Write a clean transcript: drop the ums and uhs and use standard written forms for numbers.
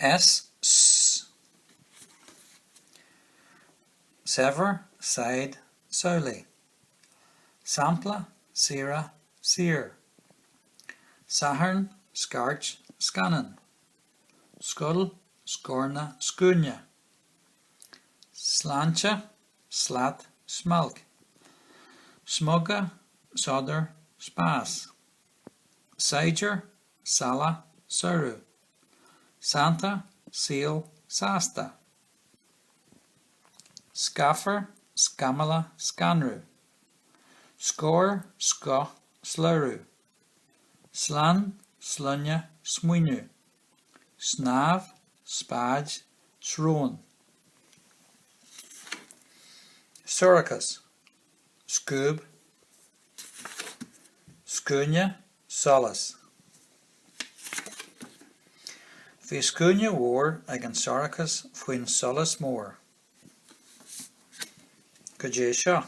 S. Sever, side, soli. Sampla, sira, seer. Sahern, scarch, scannon. Skull, scorna, scunya. Slancha, slat, smalk. Smugga, sodder, spas. Sager, sala, suru. Santa, seal, sasta. Scaffer, scamala, scanru. Score, sco, sluru. Slan, slunya, smuinu. Snav, spaj, sroon. Suricus, scoob. Scunya, solus. Bhí scunya war ag an Soricus faoin solas mór. Go dté seo.